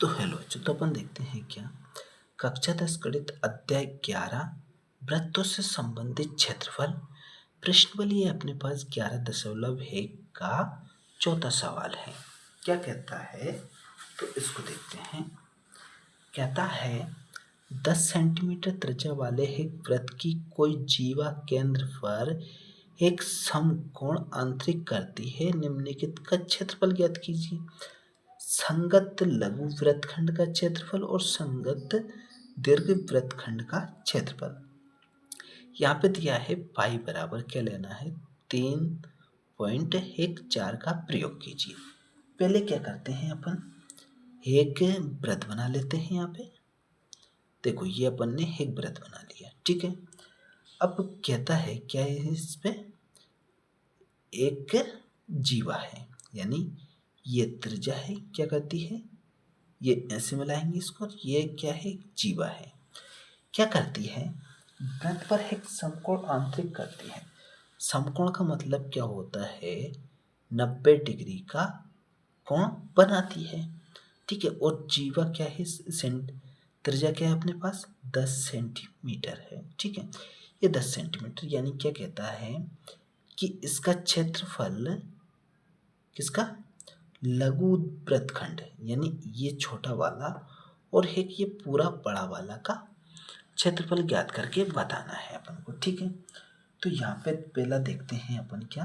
तो हेलो बच्चों, तो अपन देखते हैं क्या कक्षा 10 गणित अध्याय 11 वृत्तों से संबंधित क्षेत्रफल प्रश्न ये अपने पास 11.1 का चौथा सवाल है। क्या कहता है तो इसको देखते हैं। कहता है 10 सेंटीमीटर त्रिज्या वाले एक वृत्त की कोई जीवा केंद्र पर एक समकोण आंतरिक करती है, निम्नलिखित का क्षेत्रफल ज्ञात कीजिए। संगत लघु वृत्तखंड का क्षेत्रफल और संगत दीर्घ वृत्तखंड का क्षेत्रफल। यहाँ पे दिया है पाई बराबर क्या लेना है 3.14 का प्रयोग कीजिए। पहले क्या करते हैं अपन एक वृत्त बना लेते हैं। यहाँ पे देखो ये अपन ने एक वृत्त बना लिया, ठीक है। अब कहता है क्या है इस पे एक जीवा है, यानी ये त्रिज्या है, क्या करती है ये ऐसे मिलाएंगे इसको, और ये क्या है जीवा है। क्या करती है वृत्त पर एक समकोण आंतरिक करती है। समकोण का मतलब क्या होता है 90 डिग्री का कोण बनाती है, ठीक है। और जीवा क्या है त्रिज्या क्या है अपने पास 10 सेंटीमीटर है, ठीक है। ये 10 सेंटीमीटर यानी क्या कहता है कि इसका क्षेत्रफल किसका लघु वृत्तखंड यानी ये छोटा वाला और एक ये पूरा बड़ा वाला का क्षेत्रफल ज्ञात करके बताना है अपन को, ठीक है। तो यहाँ पे पहला देखते हैं अपन क्या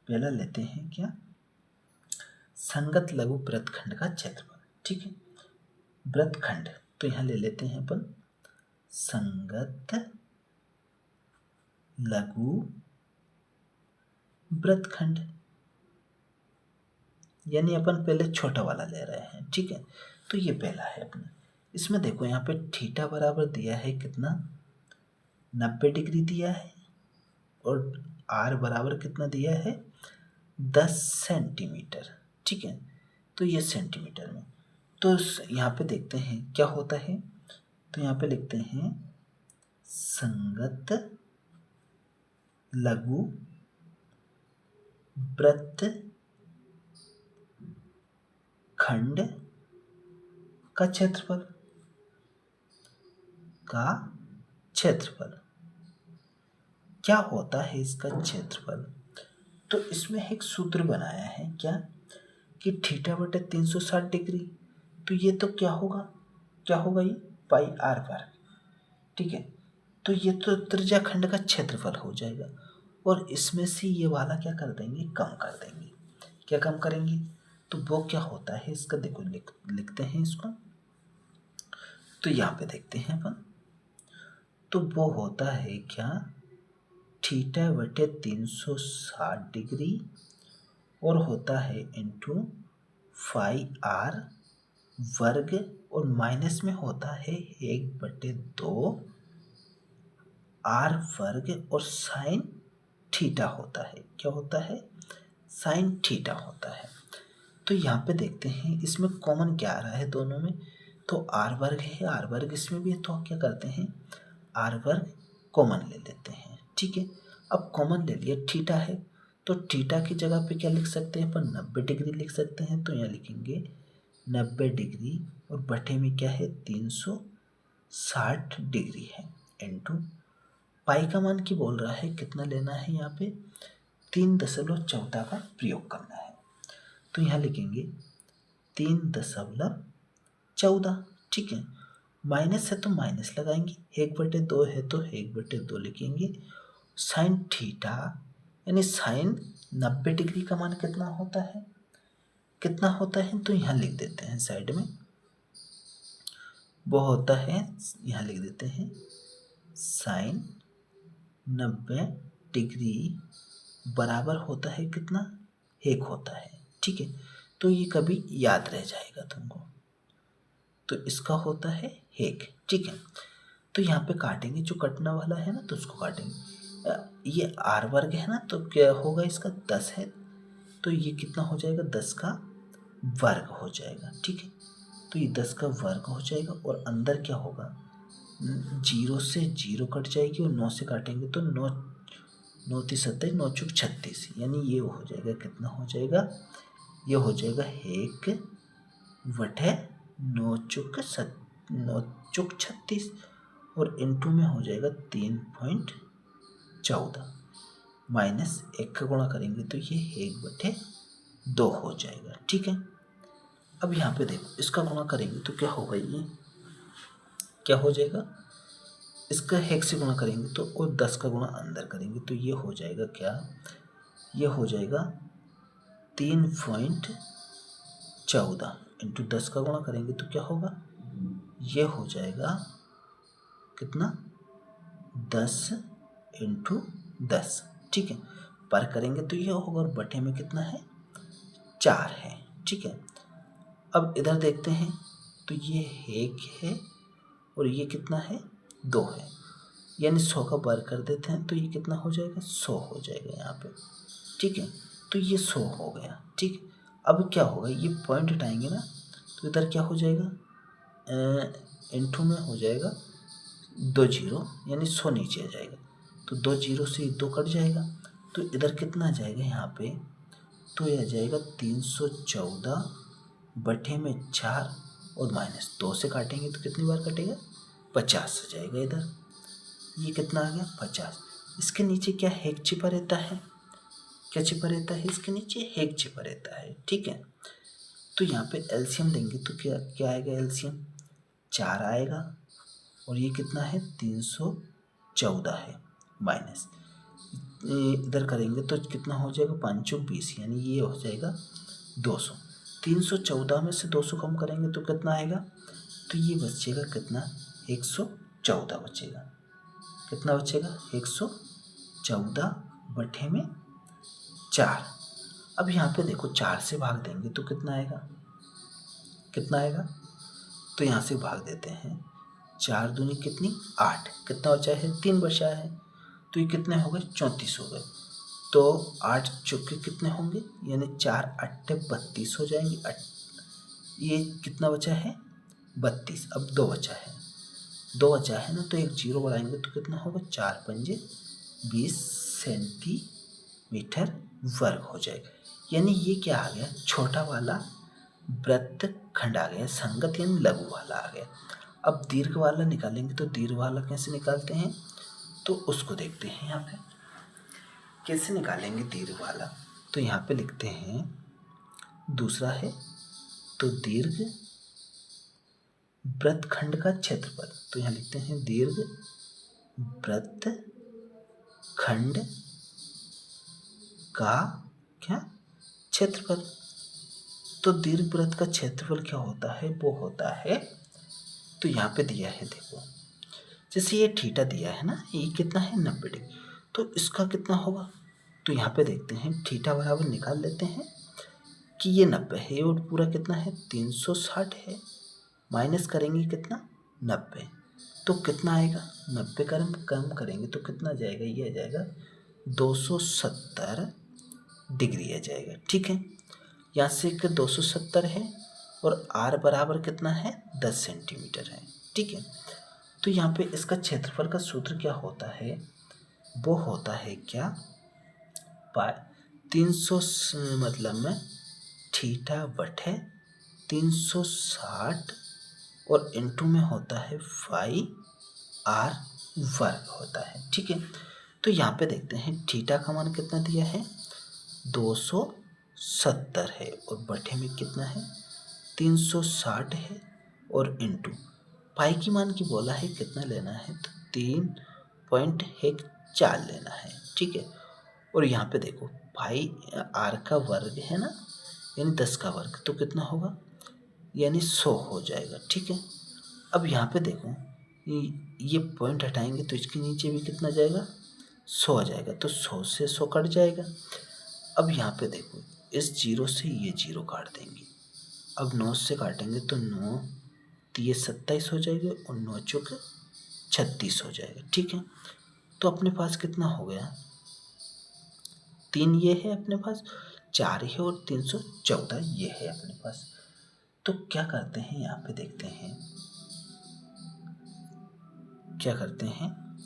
पहला लेते हैं क्या संगत लघु वृत्तखंड का क्षेत्रफल, ठीक है। वृत्तखंड तो यहाँ ले लेते हैं अपन संगत लघु वृत्तखंड, यानी अपन पहले छोटा वाला ले रहे हैं, ठीक है। तो ये पहला है अपना। इसमें देखो यहाँ पे थीटा बराबर दिया है कितना 90 डिग्री दिया है, और आर बराबर कितना दिया है 10 सेंटीमीटर, ठीक है। तो ये सेंटीमीटर में, तो यहाँ पे देखते हैं क्या होता है। तो यहाँ पे लिखते हैं संगत लघु वृत्तखंड का क्षेत्रफल क्या होता है इसका क्षेत्रफल। तो इसमें एक सूत्र बनाया है क्या कि थीटा बटे 360 डिग्री, तो ये तो क्या होगा ये पाई आर वर्ग, ठीक है। तो ये तो त्रिज्या खंड का क्षेत्रफल हो जाएगा, और इसमें से ये वाला क्या कर देंगे कम कर देंगे। क्या कम करेंगे तो वो क्या होता है इसका देखो लिखते हैं इसको। तो यहाँ पे देखते हैं अपन, तो वो होता है क्या थीटा बटे 360 डिग्री और होता है इंटू फाई आर वर्ग, और माइनस में होता है 1/2 आर वर्ग, और साइन थीटा होता है। क्या होता है साइन थीटा होता है। तो यहाँ पे देखते हैं इसमें कॉमन क्या आ रहा है दोनों में, तो आर वर्ग है, आर वर्ग इसमें भी है, तो क्या करते हैं आर वर्ग कॉमन ले लेते हैं, ठीक है। अब कॉमन ले लिया थीटा है, तो थीटा की जगह पे क्या लिख सकते हैं अपन 90 डिग्री लिख सकते हैं। तो यहाँ लिखेंगे 90 डिग्री, और बटे में क्या है 360 डिग्री है, इंटू पाई का मान की बोल रहा है कितना लेना है यहाँ पे 3.14 का प्रयोग करना है। तो यहाँ लिखेंगे 3.14, ठीक है। माइनस है तो माइनस लगाएंगे, 1/2 है तो 1/2 लिखेंगे। साइन थीटा यानी साइन 90 डिग्री का मान कितना होता है तो यहाँ लिख देते हैं साइड में, वो होता है यहाँ लिख देते हैं साइन 90 डिग्री बराबर होता है कितना 1 होता है, ठीक है। तो ये कभी याद रह जाएगा तुमको, तो इसका होता है 1, ठीक है। तो यहाँ पे काटेंगे, जो कटने वाला है ना तो उसको काटेंगे। ये आर वर्ग है ना, तो क्या होगा इसका 10 है, तो ये कितना हो जाएगा 10 का वर्ग हो जाएगा, ठीक है। तो ये 10 का वर्ग हो जाएगा, और अंदर क्या होगा 0 से 0 कट जाएगी, और 9 से काटेंगे तो 9 9 3 27 9 चौक 36, यानी ये हो जाएगा कितना हो जाएगा ये हो जाएगा 1/2 9 चुक 36 और इंटू में हो जाएगा 3.14 माइनस 1 का गुणा करेंगे तो ये 1/2 हो जाएगा। ठीक है, अब यहाँ पे देखो इसका गुणा करेंगे तो क्या होगा, ये क्या हो जाएगा, इसका 1 से गुणा करेंगे तो और 10 का गुणा अंदर करेंगे तो ये हो जाएगा क्या, ये हो जाएगा 3.14 इंटू 10 का गुणा करेंगे तो क्या होगा, ये हो जाएगा कितना, 10 इंटू 10। ठीक है, पर करेंगे तो ये होगा और बटे में कितना है, 4 है। ठीक है, अब इधर देखते हैं तो ये 1 है और ये कितना है, 2 है, यानी 100 का वर्ग कर देते हैं तो ये कितना हो जाएगा, 100 हो जाएगा यहाँ पे। ठीक है, तो ये 100 हो गया। ठीक, अब क्या होगा, ये पॉइंट हटाएंगे ना तो इधर क्या हो जाएगा, इंटू में हो जाएगा 2 जीरो, यानी 100 नीचे आ जाएगा तो 2 जीरो से 2 कट जाएगा तो इधर कितना आ जाएगा यहाँ पे, तो ये आ जाएगा 314 बटे में 4 और माइनस 2 से काटेंगे तो कितनी बार कटेगा, 50 आ जाएगा इधर। ये कितना आ गया, 50। इसके नीचे क्या हेक छिपा रहता है, क्या छिपा रहता है, इसके नीचे हेक छिपा रहता है। ठीक है, तो यहाँ पे एलसीएम लेंगे तो क्या क्या आएगा, एलसीएम 4 आएगा और ये कितना है, 314 है, माइनस इधर करेंगे तो कितना हो जाएगा, 5 चौक 20, यानी ये हो जाएगा 200। 314 में से 200 कम करेंगे तो कितना आएगा, तो ये बचेगा कितना, 114 बचेगा। कितना बचेगा, 114 बटे में 4। अब यहाँ पे देखो 4 से भाग देंगे तो कितना आएगा, कितना आएगा, तो यहाँ से भाग देते हैं, 4 दूनी कितनी 8, कितना बचा है, 3 बचा है तो ये कितने हो गए, 34 हो गए। तो 8 चौके कितने होंगे, यानी 4 8 32 हो जाएंगे। ये कितना बचा है, 32। अब 2 बचा है, 2 बचा है ना तो एक जीरो बढ़ाएंगे तो कितना होगा, 4 पंजे 20 सेंटीमीटर वर्ग हो जाएगा। यानी ये क्या आ गया, छोटा वाला वृत्तखंड आ गया, संगत यानी लघु वाला आ गया। अब दीर्घ वाला निकालेंगे तो दीर्घ वाला कैसे निकालते हैं, तो उसको देखते हैं। यहाँ पे कैसे निकालेंगे दीर्घ वाला, तो यहाँ पे लिखते हैं, दूसरा है तो दीर्घ वृत्तखंड का क्षेत्रफल, तो यहाँ लिखते हैं दीर्घ वृत्तखंड का क्या, क्षेत्रफल। तो दीर्घ वृत्त का क्षेत्रफल क्या होता है, वो होता है, तो यहाँ पे दिया है देखो, जैसे ये थीटा दिया है ना, ये कितना है 90 डिग्री, तो इसका कितना होगा, तो यहाँ पे देखते हैं थीटा बराबर निकाल लेते हैं कि ये 90 है और पूरा कितना है 360 है, माइनस करेंगे कितना 90, तो कितना आएगा 90 का कम करेंगे तो कितना जाएगा, ये आ जाएगा 270 डिग्री आ जाएगा। ठीक है, यहाँ से 270 है और आर बराबर कितना है 10 सेंटीमीटर है। ठीक है, तो यहाँ पे इसका क्षेत्रफल का सूत्र क्या होता है, वो होता है क्या, 300 मतलब में थीटा बटे 360 और इंटू में होता है 5r वर्ग होता है। ठीक है, तो यहाँ पे देखते हैं थीटा का मान कितना दिया है 270 है और बटे में कितना है 360 है और इंटू पाई की मान की बोला है कितना लेना है, तो 3.14 लेना है। ठीक है, और यहाँ पे देखो पाई आर का वर्ग है ना, यानी 10 का वर्ग, तो कितना होगा, यानी 100 हो जाएगा। ठीक है, अब यहाँ पे देखो ये पॉइंट हटाएंगे तो इसके नीचे भी कितना जाएगा, 100 आ जाएगा, तो 100 से 100 कट जाएगा। अब यहाँ पे देखो इस जीरो से ये जीरो काट देंगे, अब 9 से काटेंगे तो 9 तो ये 27 हो जाएगा और 9 चौक 36 हो जाएगा। ठीक है, तो अपने पास कितना हो गया, 3 ये है अपने पास, 4 है और 314 ये है अपने पास। तो क्या करते हैं, यहाँ पे देखते हैं क्या करते हैं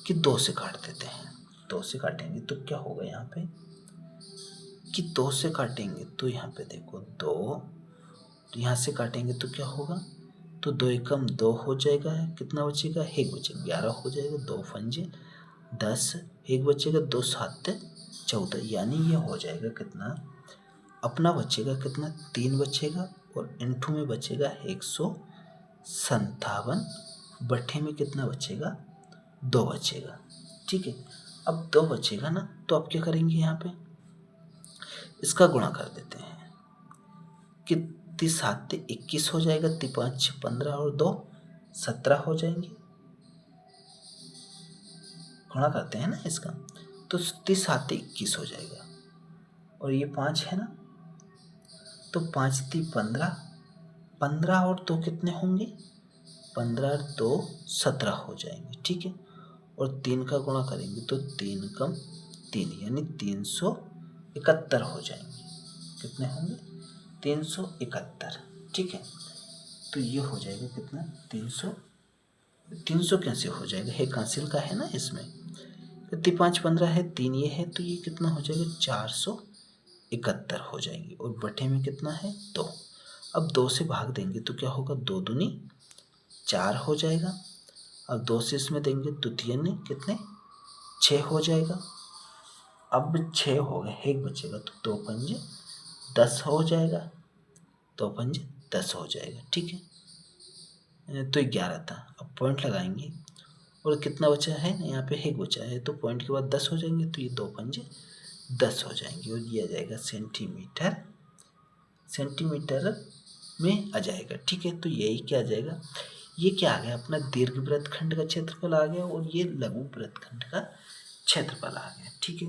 कि 2 से काट देते हैं। 2 से काटेंगे तो क्या होगा, यहाँ पे कि 2 से काटेंगे तो यहाँ पे देखो 2 तो यहाँ से काटेंगे तो क्या होगा, तो 2 एकम 2 हो जाएगा, कितना बचेगा, 1 बचेगा, 11 हो जाएगा, 2 पंजे 10, 1 बचेगा, 2 7 14, यानी ये हो जाएगा कितना, अपना बचेगा कितना, 3 बचेगा, और इंटू में बचेगा 157, बट्ठे में कितना बचेगा, 2 बचेगा। ठीक है, अब 2 बचेगा ना, तो अब क्या करेंगे, यहाँ पे इसका गुणा कर देते हैं कि 30 7 21 हो जाएगा, 3 5 15 और 2 17 हो जाएंगे। गुणा करते हैं ना इसका, तो 30 7 21 हो जाएगा, और ये 5 है ना, तो 5 3 15, 15 और 2 कितने होंगे, 15 और 2 17 हो जाएंगे। ठीक है, और 3 का गुणा करेंगे तो 3 कम 3 यानी 371 हो जाएंगे। कितने होंगे, 371। ठीक है, तो ये हो जाएगा कितना, 300 कैसे हो जाएगा, है कांसिल का है ना इसमें, 3 5 15 है, 3 ये है, तो ये कितना हो जाएगा, 471 हो जाएंगे, और बटे में कितना है, 2। अब 2 से भाग देंगे तो क्या होगा, 2 दूनी 4 हो जाएगा। अब 2 से इसमें देंगे तो तीन कितने, 6 हो जाएगा। अब 6 हो गए, 1 बचेगा, तो 2 पंजे 10 हो जाएगा, 2 पंजे 10 हो जाएगा। ठीक है, तो 11 था। अब पॉइंट लगाएंगे, और कितना बचा है ना, यहाँ पे 1 बचा है, तो पॉइंट के बाद 10 हो जाएंगे, तो ये 2 पंजे 10 हो जाएंगे, और ये आ जाएगा सेंटीमीटर में आ जाएगा। ठीक है, तो यही क्या आ जाएगा, ये क्या आ गया, अपना दीर्घ वृत्तखंड का क्षेत्रफल आ गया, और ये लघु वृत्तखंड का क्षेत्रफल आ गया। ठीक है,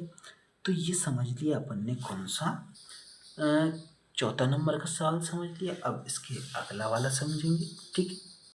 तो ये समझ लिया अपन ने कौन सा, चौथा नंबर का सवाल समझ लिया। अब इसके अगला वाला समझेंगे। ठीक है,